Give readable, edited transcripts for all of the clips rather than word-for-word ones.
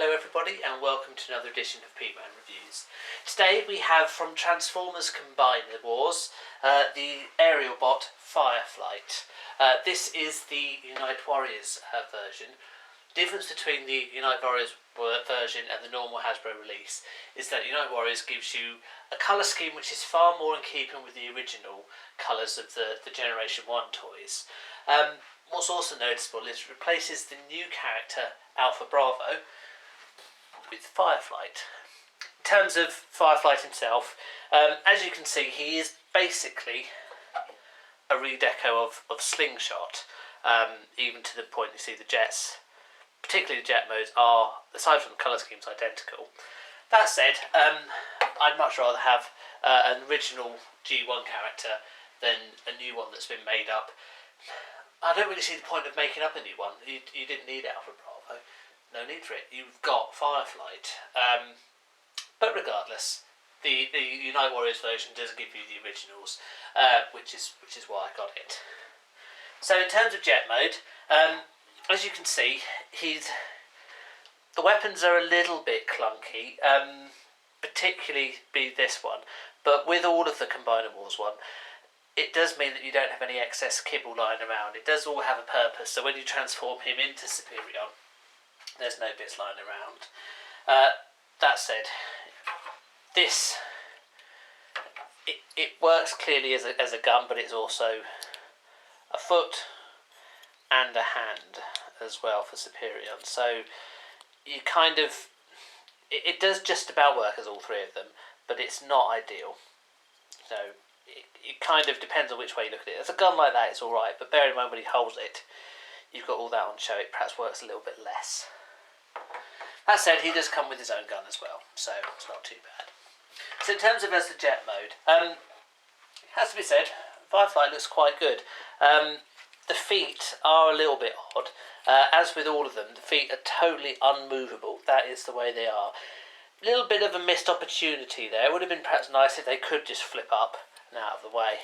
Hello everybody and welcome to another edition of Peteman Reviews. Today we have from Transformers Combiner Wars the Aerialbot Fireflight. This is the Unite Warriors version. The difference between the Unite Warriors version and the normal Hasbro release is that Unite Warriors gives you a colour scheme which is far more in keeping with the original colours of the Generation 1 toys. What's also noticeable is it replaces the new character Alpha Bravo with Fireflight. In terms of Fireflight himself, as you can see, he is basically a redeco of Slingshot, even to the point you see the jets, particularly the jet modes, are, aside from the colour schemes, identical. That said, I'd much rather have an original G1 character than a new one that's been made up. I don't really see the point of making up a new one. You didn't need Alpha Bravo. No need for it. You've got Fireflight. But regardless, the Unite Warriors version does give you the originals, which is why I got it. So in terms of jet mode, as you can see, the weapons are a little bit clunky, particularly be this one. But with all of the Combiner Wars one, it does mean that you don't have any excess kibble lying around. It does all have a purpose. So when you transform him into Superion, there's no bits lying around. That said, this it works clearly as a gun, but it's also a foot and a hand as well for Superion. So you kind of it does just about work as all three of them, but it's not ideal. So it kind of depends on which way you look at it. As a gun like that, it's all right, but bear in mind when he holds it, you've got all that on show. It perhaps works a little bit less. That said, he does come with his own gun as well, so it's not too bad. So in terms of as the jet mode, it has to be said, Fireflight looks quite good. The feet are a little bit odd. As with all of them, the feet are totally unmovable. That is the way they are. A little bit of a missed opportunity there. It would have been perhaps nice if they could just flip up and out of the way.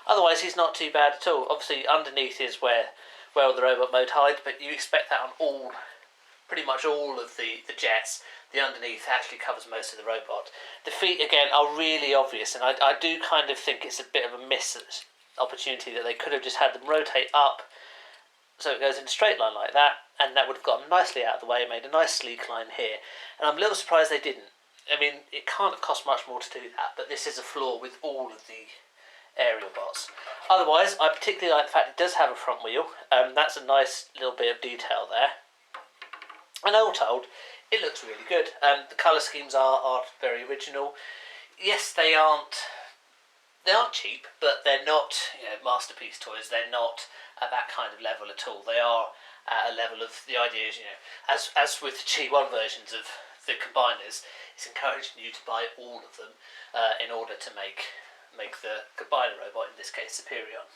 Otherwise, he's not too bad at all. Obviously, underneath is where the robot mode hides, but you expect that on pretty much all of the jets. The underneath actually covers most of the robot. The feet, again, are really obvious, and I do kind of think it's a bit of a missed opportunity that they could have just had them rotate up so it goes in a straight line like that, and that would have got them nicely out of the way and made a nice sleek line here. And I'm a little surprised they didn't. I mean, it can't cost much more to do that, but this is a flaw with all of the Aerialbots. Otherwise, I particularly like the fact it does have a front wheel. That's a nice little bit of detail there. And all told, it looks really good. The colour schemes are very original. Yes, they aren't cheap, but they're not masterpiece toys. They're not at that kind of level at all. They are at a level of the idea is, as with the G1 versions of the combiners, it's encouraging you to buy all of them in order to make the combiner robot, in this case Superion.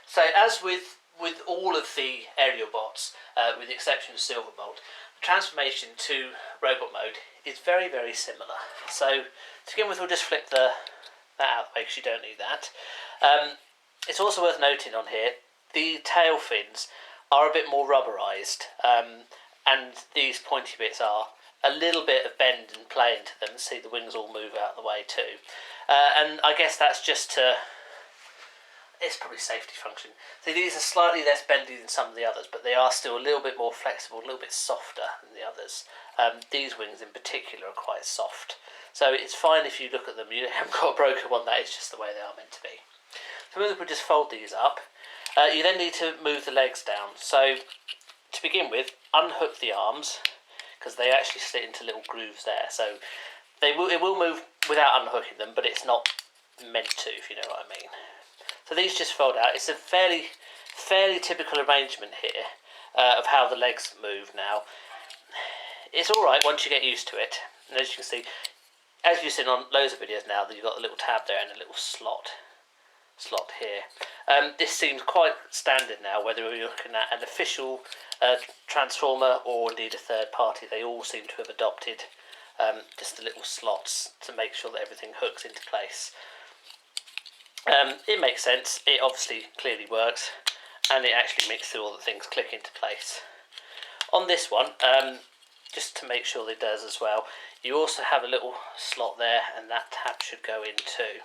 So as with all of the Aerialbots, with the exception of Silverbolt, the transformation to robot mode is very, very similar. So to begin with, we'll just flip that out of the way because you don't need that. It's also worth noting on here, the tail fins are a bit more rubberised, and these pointy bits are a little bit of bend and play into them. See, the wings all move out of the way too. And I guess that's just it's probably safety function. So these are slightly less bendy than some of the others, but they are still a little bit more flexible, a little bit softer than the others. These wings in particular are quite soft. So it's fine if you look at them, you haven't got a broken one, that is just the way they are meant to be. So we'll just fold these up. You then need to move the legs down. So to begin with, unhook the arms, because they actually slit into little grooves there. So it will move without unhooking them, but it's not meant to, if you know what I mean. So these just fold out. It's a fairly typical arrangement here of how the legs move now. It's alright once you get used to it. And as you can see, as you've seen on loads of videos now, that you've got the little tab there and a little slot here. This seems quite standard now, whether you're looking at an official Transformer or indeed a third party. They all seem to have adopted just the little slots to make sure that everything hooks into place. It makes sense. It obviously clearly works, and it actually makes all the things click into place. On this one, just to make sure it does as well. You also have a little slot there, and that tab should go in too.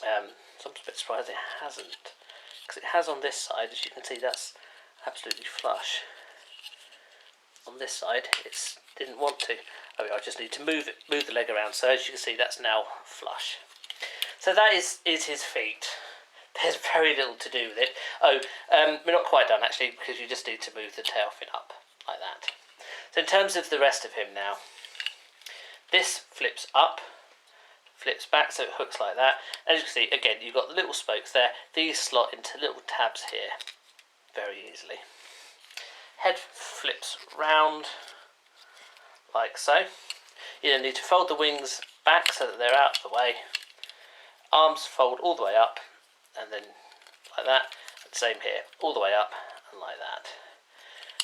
So I'm a bit surprised it hasn't, because it has on this side. As you can see, that's absolutely flush. On this side, it didn't want to. Oh, I just need to move the leg around. So as you can see, that's now flush. So that is his feet. There's very little to do with it. Oh, we're not quite done actually, because you just need to move the tail fin up like that. So in terms of the rest of him now, this flips up, flips back, so it hooks like that. As you can see, again, you've got the little spokes there. These slot into little tabs here very easily. Head flips round like so. You then need to fold the wings back so that they're out of the way. Arms fold all the way up, and then like that. Same here, all the way up and like that.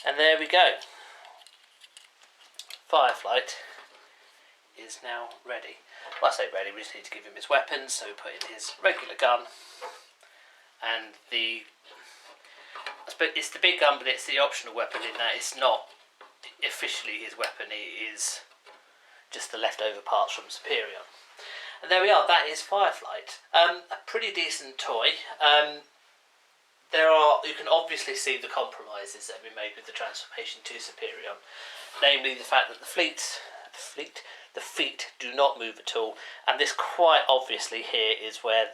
And there we go. Fireflight is now ready. Well, I say ready, we just need to give him his weapons, so we put in his regular gun and it's the big gun, but it's the optional weapon in that it's not officially his weapon, it is just the leftover parts from Superior. And there we are, that is Fireflight. A pretty decent toy. You can obviously see the compromises that have been made with the transformation to Superior, namely the fact that the feet do not move at all, and this quite obviously here is where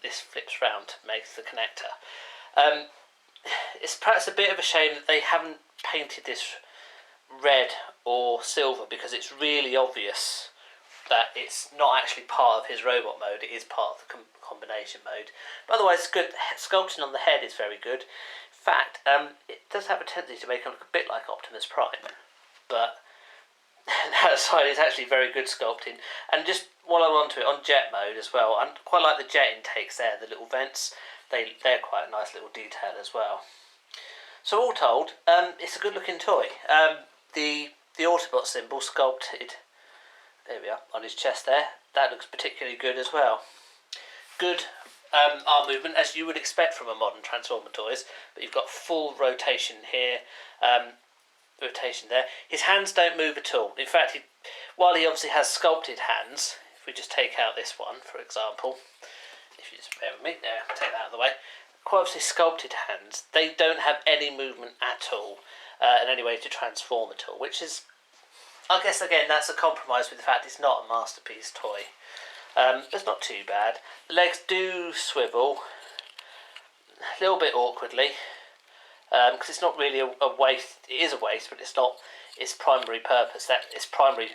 this flips round to make the connector. It's perhaps a bit of a shame that they haven't painted this red or silver, because it's really obvious that it's not actually part of his robot mode, it is part of the combination mode. But otherwise it's good. Sculpting on the head is very good. In fact, it does have a tendency to make him look a bit like Optimus Prime, but that aside, it's actually very good sculpting. And just while I'm onto it, on jet mode as well, I quite like the jet intakes there, the little vents. They're quite a nice little detail as well. So all told, it's a good looking toy. The Autobot symbol sculpted, there we are, on his chest there, that looks particularly good as well. Good arm movement, as you would expect from a modern Transformer toys, but you've got full rotation here, rotation there. His hands don't move at all. In fact, while he obviously has sculpted hands, if we just take out this one, for example, if you just bear with me, there, take that out of the way, quite obviously sculpted hands, they don't have any movement at all, in any way to transform at all, which is, I guess again, that's a compromise with the fact it's not a masterpiece toy. It's not too bad. The legs do swivel a little bit awkwardly, because it's not really a waist. It is a waist, but it's not its primary purpose. That it's primary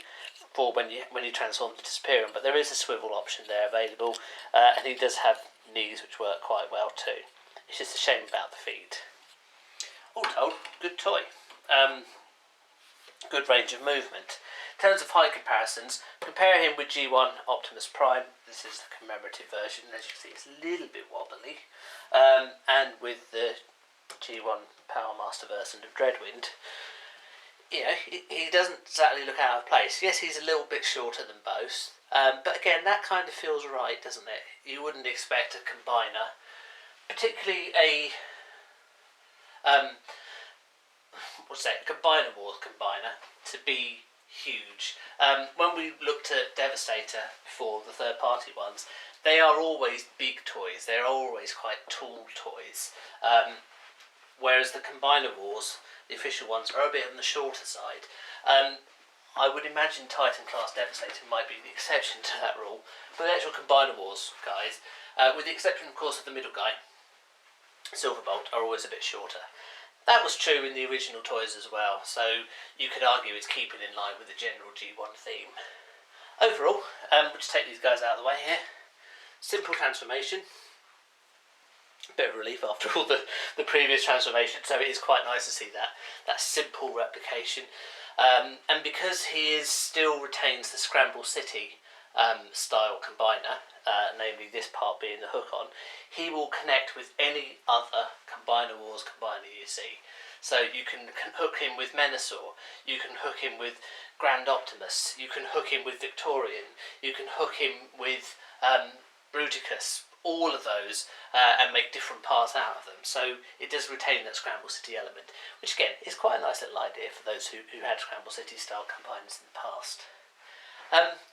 for when you transform into Superior. But there is a swivel option there available, and he does have knees which work quite well too. It's just a shame about the feet. All told, good toy. Good range of movement. In terms of height comparisons, compare him with G1 Optimus Prime. This is the commemorative version. As you can see, it's a little bit wobbly. And with the G1 Power Master version of Dreadwind, you know, he doesn't exactly look out of place. Yes, he's a little bit shorter than both, but again, that kind of feels right, doesn't it? You wouldn't expect a combiner, particularly a Combiner Wars combiner, to be huge. When we looked at Devastator before, the third-party ones, they are always big toys. They're always quite tall toys. Whereas the Combiner Wars, the official ones, are a bit on the shorter side. I would imagine Titan Class Devastator might be the exception to that rule, but the actual Combiner Wars guys, with the exception of course of the middle guy, Silverbolt, are always a bit shorter. That was true in the original toys as well, so you could argue it's keeping in line with the general G1 theme. Overall, we'll just take these guys out of the way here. Simple transformation. A bit of relief after all the previous transformation, so it is quite nice to see that simple replication. And because he still retains the Scramble City style combiner, namely this part being the hook on, he will connect with any other Combiner Wars combiner you see. So you can hook him with Menasor, you can hook him with Grand Optimus, you can hook him with Victorian, you can hook him with Bruticus, all of those and make different parts out of them. So it does retain that Scramble City element, which again is quite a nice little idea for those who had Scramble City style combiners in the past.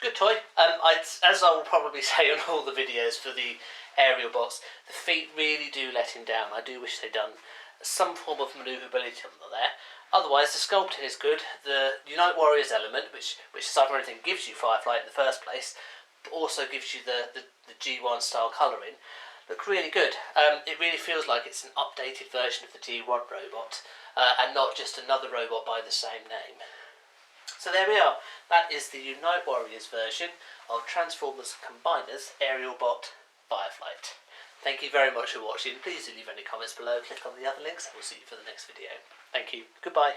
Good toy. As I will probably say on all the videos for the Aerialbots, the feet really do let him down. I do wish they'd done some form of manoeuvrability on them there. Otherwise, the sculpting is good. The Unite Warriors element, which aside from anything gives you Fireflight in the first place, but also gives you the G1 style colouring, look really good. It really feels like it's an updated version of the G1 robot, and not just another robot by the same name. So there we are. That is the Unite Warriors version of Transformers Combiners Aerialbot Fireflight. Thank you very much for watching. Please do leave any comments below, click on the other links, and we'll see you for the next video. Thank you. Goodbye.